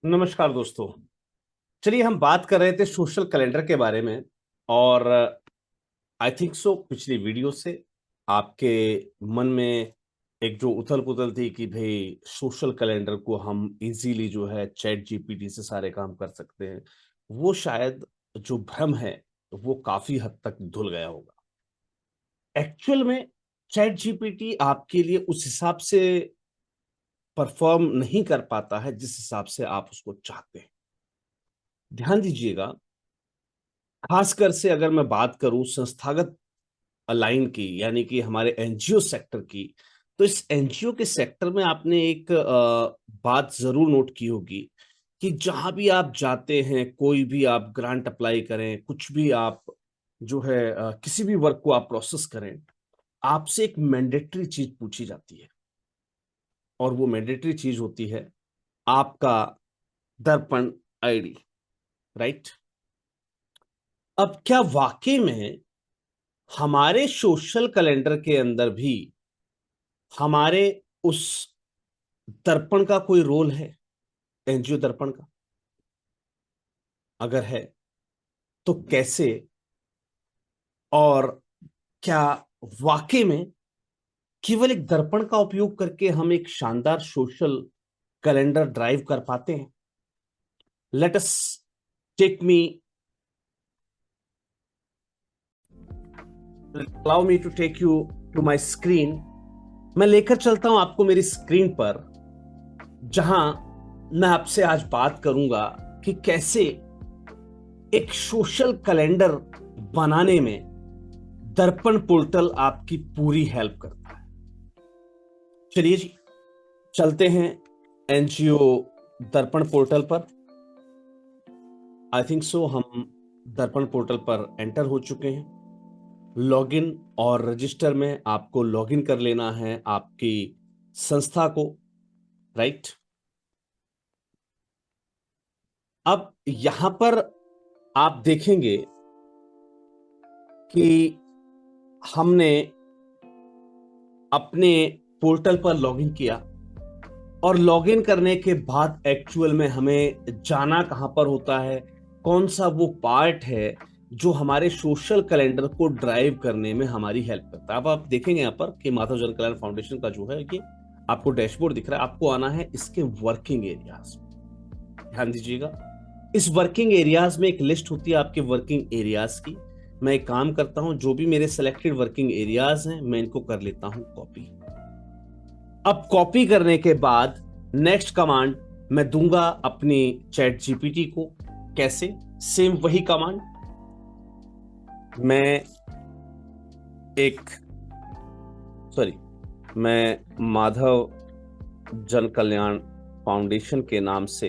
नमस्कार दोस्तों। चलिए हम बात कर रहे थे सोशल कैलेंडर के बारे में। और आई थिंक सो पिछली वीडियो से आपके मन में एक जो उथल पुथल थी कि भाई सोशल कैलेंडर को हम इजीली जो है चैट जीपीटी से सारे काम कर सकते हैं, वो शायद जो भ्रम है वो काफी हद तक धुल गया होगा। एक्चुअल में चैट जीपीटी आपके लिए उस हिसाब से परफॉर्म नहीं कर पाता है जिस हिसाब से आप उसको चाहते हैं। ध्यान दीजिएगा, खासकर से अगर मैं बात करूं संस्थागत लाइन की, यानी कि हमारे एनजीओ सेक्टर की, तो इस एनजीओ के सेक्टर में आपने एक बात जरूर नोट की होगी कि जहां भी आप जाते हैं, कोई भी आप ग्रांट अप्लाई करें, कुछ भी आप जो है किसी भी वर्क को आप प्रोसेस करें, आपसे एक मैंडेटरी चीज पूछी जाती है। और वो मैंडेटरी चीज होती है आपका दर्पण आईडी, राइट। अब क्या वाकई में हमारे सोशल कैलेंडर के अंदर भी हमारे उस दर्पण का कोई रोल है, एनजीओ दर्पण का? अगर है तो कैसे? और क्या वाकई में केवल एक दर्पण का उपयोग करके हम एक शानदार सोशल कैलेंडर ड्राइव कर पाते हैं? Let us take me allow me to take you to my screen. मैं लेकर चलता हूं आपको मेरी स्क्रीन पर, जहां मैं आपसे आज बात करूंगा कि कैसे एक सोशल कैलेंडर बनाने में दर्पण पोर्टल आपकी पूरी हेल्प करता है। चलिए जी, चलते हैं एनजीओ दर्पण पोर्टल पर। आई थिंक सो हम दर्पण पोर्टल पर एंटर हो चुके हैं। लॉगिन और रजिस्टर में आपको लॉगिन कर लेना है आपकी संस्था को, राइट। अब यहां पर आप देखेंगे कि हमने अपने पोर्टल पर लॉगिन किया, और लॉगिन करने के बाद एक्चुअल में हमें जाना कहां पर होता है, कौन सा वो पार्ट है जो हमारे सोशल कैलेंडर को ड्राइव करने में हमारी हेल्प करता है। अब आप देखेंगे यहाँ पर कि माधव जन कल्याण फाउंडेशन का जो है ये आपको डैशबोर्ड दिख रहा है। आपको आना है इसके वर्किंग एरियाज। ध्यान दीजिएगा, इस वर्किंग एरियाज में एक लिस्ट होती है आपके वर्किंग एरियाज की। मैं एक काम करता हूं, जो भी मेरे सेलेक्टेड वर्किंग एरियाज हैं मैं इनको कर लेता हूं कॉपी। अब कॉपी करने के बाद नेक्स्ट कमांड मैं दूंगा अपनी चैट जीपीटी को। कैसे? सेम वही कमांड। मैं एक सॉरी मैं माधव जन कल्याण फाउंडेशन के नाम से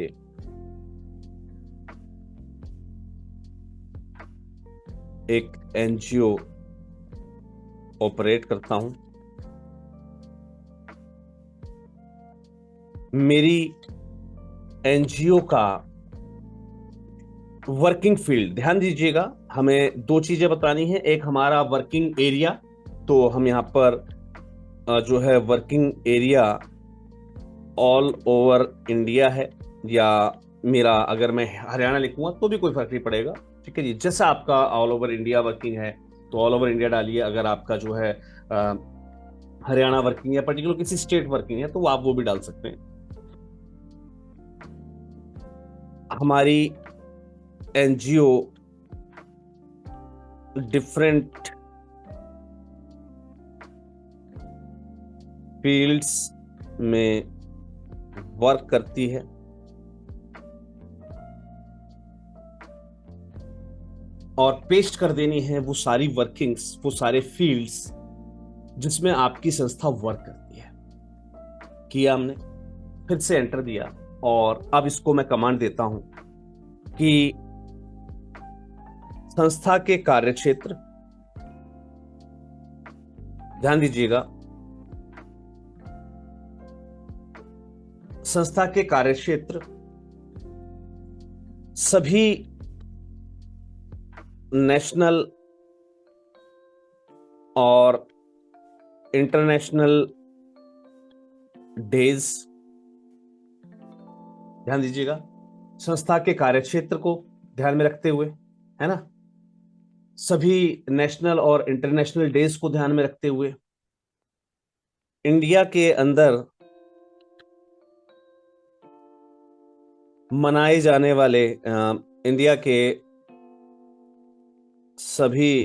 एक एनजीओ ऑपरेट करता हूं। मेरी एनजीओ का वर्किंग फील्ड, ध्यान दीजिएगा, हमें दो चीजें बतानी है। एक हमारा वर्किंग एरिया, तो हम यहां पर जो है working area all over India है, या मेरा अगर मैं हरियाणा लिखूंगा तो भी कोई फर्क नहीं पड़ेगा। ठीक है जी, जैसा आपका ऑल ओवर इंडिया वर्किंग है तो ऑल ओवर इंडिया डालिए। अगर आपका जो है हरियाणा वर्किंग या पर्टिकुलर किसी स्टेट वर्किंग है तो आप वो भी डाल सकते हैं। हमारी एनजीओ डिफरेंट फील्ड्स में वर्क करती है, और पेस्ट कर देनी है वो सारी वर्किंग्स, वो सारे फील्ड्स जिसमें आपकी संस्था वर्क करती है। किया हमने, फिर से एंटर दिया, और अब इसको मैं कमांड देता हूं कि संस्था के कार्यक्षेत्र, ध्यान दीजिएगा, संस्था के कार्यक्षेत्र सभी नेशनल और इंटरनेशनल डेज, ध्यान दीजिएगा, संस्था के कार्यक्षेत्र को ध्यान में रखते हुए, है ना, सभी नेशनल और इंटरनेशनल डेज को ध्यान में रखते हुए, इंडिया के अंदर मनाए जाने वाले इंडिया के सभी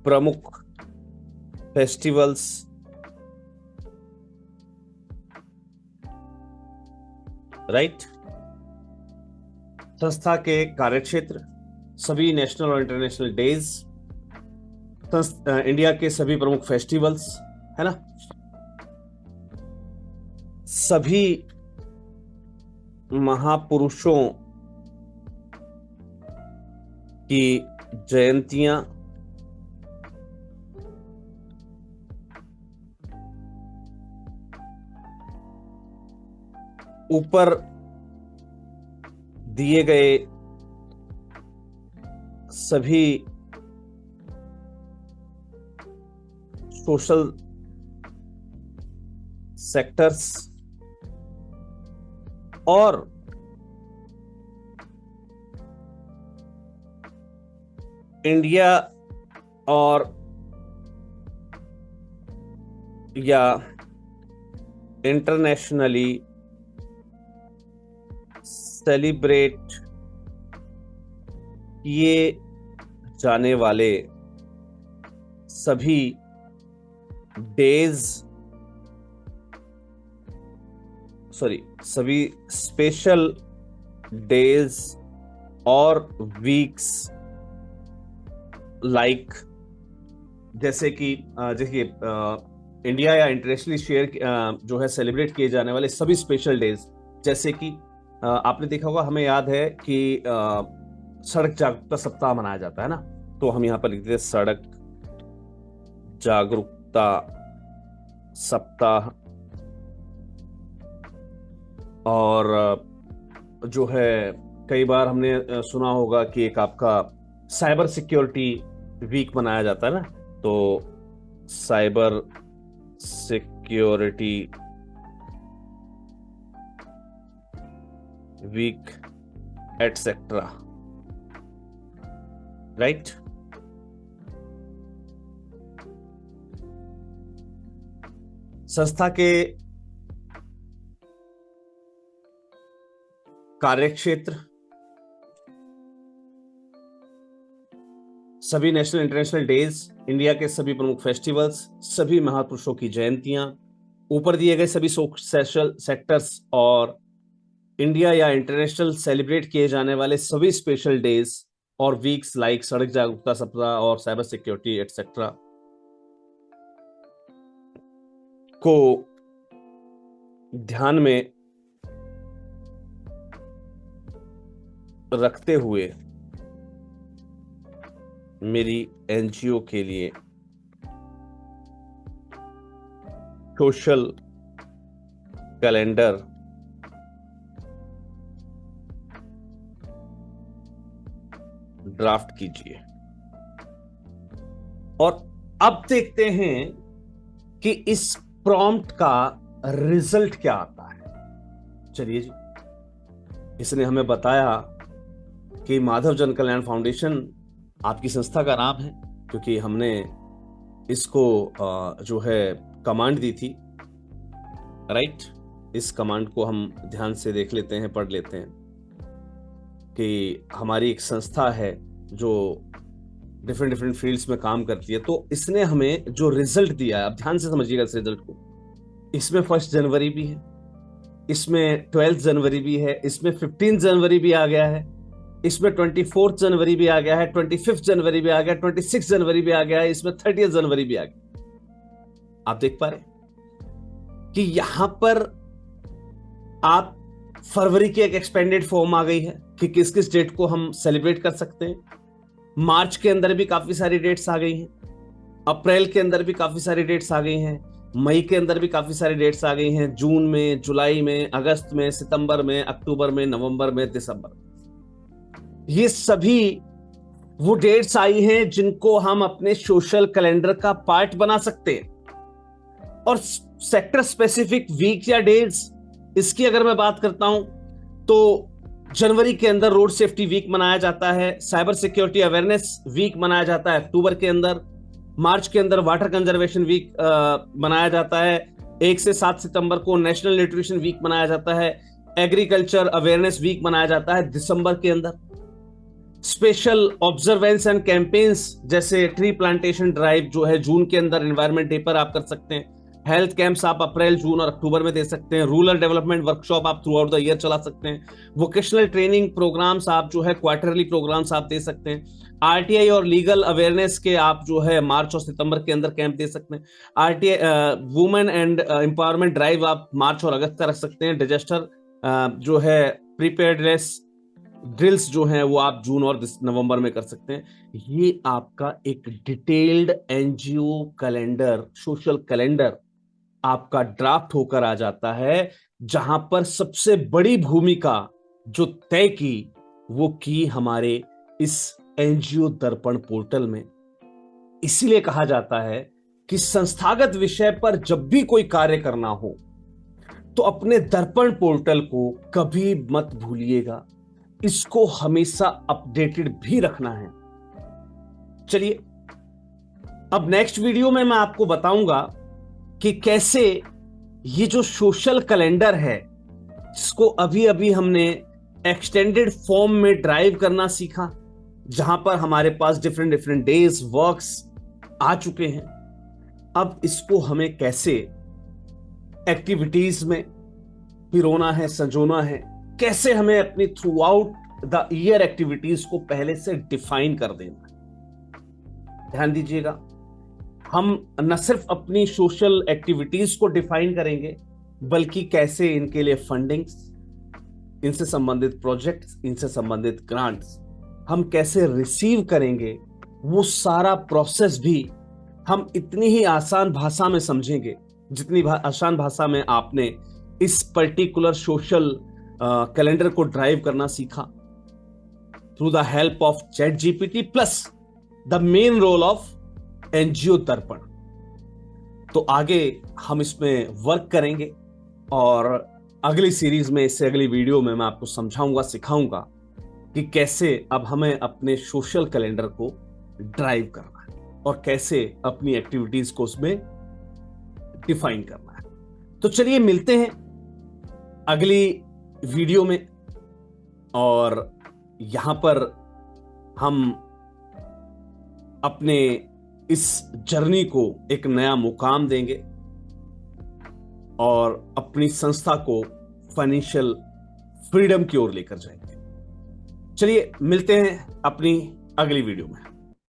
प्रमुख फेस्टिवल्स, राइट, संस्था के कार्यक्षेत्र, सभी नेशनल और इंटरनेशनल डेज, इंडिया के सभी प्रमुख फेस्टिवल्स, है ना, सभी महापुरुषों की जयंतियां, ऊपर दिए गए सभी सोशल सेक्टर्स और इंडिया और या इंटरनेशनली सेलिब्रेट किए जाने वाले सभी सभी स्पेशल डेज और वीक्स, लाइक जैसे कि देखिए इंडिया या इंटरनेशनली शेयर जो है सेलिब्रेट किए जाने वाले सभी स्पेशल डेज, जैसे कि आपने देखा होगा, हमें याद है कि सड़क जागरूकता सप्ताह मनाया जाता है ना, तो हम यहाँ पर लिखते हैं सड़क जागरूकता सप्ताह। और जो है कई बार हमने सुना होगा कि एक आपका साइबर सिक्योरिटी वीक मनाया जाता है ना, तो cyber security week etcetera, right. संस्था के कार्यक्षेत्र, सभी नेशनल इंटरनेशनल डेज, इंडिया के सभी प्रमुख फेस्टिवल्स, सभी महापुरुषों की जयंतियां, ऊपर दिए गए सभी सोशल सेक्टर्स और इंडिया या इंटरनेशनल सेलिब्रेट किए जाने वाले सभी स्पेशल डेज और वीक्स, लाइक सड़क जागरूकता सप्ताह और साइबर सिक्योरिटी एटसेट्रा को ध्यान में रखते हुए मेरी एनजीओ के लिए सोशल कैलेंडर ड्राफ्ट कीजिए। और अब देखते हैं कि इस प्रॉम्प्ट का रिजल्ट क्या आता है। चलिए जी, इसने हमें बताया कि माधव जन कल्याण फाउंडेशन आपकी संस्था का नाम है, क्योंकि हमने इसको जो है कमांड दी थी, राइट। इस कमांड को हम ध्यान से देख लेते हैं, पढ़ लेते हैं कि हमारी एक संस्था है जो डिफरेंट फील्ड्स में काम करती है। तो इसने हमें जो रिजल्ट दिया है, अब ध्यान से समझिएगा इस रिजल्ट को, इसमें 1 जनवरी भी है, इसमें 12 जनवरी भी है, इसमें 15 जनवरी भी आ गया है, इसमें 24 जनवरी भी आ गया है, 25 जनवरी भी आ गया, 26 जनवरी भी आ गया है, इसमें 30 जनवरी भी आ गया। आप देख पा रहे कि यहां पर आप फरवरी की एक एक्सपेंडेड फॉर्म आ गई है कि किस किस डेट को हम सेलिब्रेट कर सकते हैं। मार्च के अंदर भी काफी सारी डेट्स आ गई हैं, अप्रैल के अंदर भी काफी सारी डेट्स आ गई हैं, मई के अंदर भी काफी सारी डेट्स आ गई हैं, जून में, जुलाई में, अगस्त में, सितंबर में, अक्टूबर में, नवंबर में, दिसंबर में। ये सभी वो डेट्स आई हैं जिनको हम अपने सोशल कैलेंडर का पार्ट बना सकते हैं। और सेक्टर स्पेसिफिक वीक या डेज इसकी अगर मैं बात करता हूं तो जनवरी के अंदर रोड सेफ्टी वीक मनाया जाता है, साइबर सिक्योरिटी अवेयरनेस वीक मनाया जाता है अक्टूबर के अंदर, मार्च के अंदर वाटर कंजर्वेशन वीक मनाया जाता है, 1 से 7 सितंबर को नेशनल न्यूट्रिशन वीक मनाया जाता है, एग्रीकल्चर अवेयरनेस वीक मनाया जाता है दिसंबर के अंदर, स्पेशल ऑब्जर्वेंस एंड कैंपेन्स जैसे ट्री प्लांटेशन ड्राइव जो है जून के अंदर एनवायरमेंट डे पर आप कर सकते हैं, हेल्थ कैंप्स आप अप्रैल, जून और अक्टूबर में दे सकते हैं, रूरल डेवलपमेंट वर्कशॉप आप थ्रू आउट द ईयर चला सकते हैं, वोकेशनल ट्रेनिंग प्रोग्राम्स आप जो है क्वार्टरली प्रोग्राम्स आप दे सकते हैं, आरटीआई और लीगल अवेयरनेस के आप जो है मार्च और सितंबर के अंदर कैंप दे सकते हैं, RTI women and empowerment drive आप मार्च और अगस्त का रख सकते हैं, डिजास्टर जो है प्रिपेयर्डनेस ड्रिल्स जो हैं वो आप जून और नवंबर में कर सकते हैं। ये आपका एक detailed NGO calendar, social calendar आपका ड्राफ्ट होकर आ जाता है, जहां पर सबसे बड़ी भूमिका जो तय की वो की हमारे इस एनजीओ दर्पण पोर्टल में। इसीलिए कहा जाता है कि संस्थागत विषय पर जब भी कोई कार्य करना हो तो अपने दर्पण पोर्टल को कभी मत भूलिएगा, इसको हमेशा अपडेटेड भी रखना है। चलिए अब नेक्स्ट वीडियो में मैं आपको बताऊंगा कि कैसे ये जो सोशल कैलेंडर है जिसको अभी अभी हमने एक्सटेंडेड फॉर्म में ड्राइव करना सीखा, जहां पर हमारे पास डिफरेंट डिफरेंट डेज वर्क्स आ चुके हैं, अब इसको हमें कैसे एक्टिविटीज में पिरोना है, संजोना है, कैसे हमें अपनी through out the year activities को पहले से डिफाइन कर देना है। ध्यान दीजिएगा, हम न सिर्फ अपनी सोशल एक्टिविटीज को डिफाइन करेंगे बल्कि कैसे इनके लिए फंडिंग्स, इनसे संबंधित प्रोजेक्ट्स, इनसे संबंधित ग्रांट्स हम कैसे रिसीव करेंगे, वो सारा प्रोसेस भी हम इतनी ही आसान भाषा में समझेंगे जितनी आसान भाषा में आपने इस पर्टिकुलर सोशल कैलेंडर को ड्राइव करना सीखा through the help of chat GPT plus the main role of NGO Darpan. तो आगे हम इसमें वर्क करेंगे और अगली सीरीज में, इससे अगली वीडियो में मैं आपको समझाऊंगा, सिखाऊंगा कि कैसे अब हमें अपने सोशल कैलेंडर को ड्राइव करना है और कैसे अपनी एक्टिविटीज को उसमें डिफाइन करना है। तो चलिए मिलते हैं अगली वीडियो में और यहां पर हम अपने इस जर्नी को एक नया मुकाम देंगे और अपनी संस्था को फाइनेंशियल फ्रीडम की ओर लेकर जाएंगे। चलिए मिलते हैं अपनी अगली वीडियो में।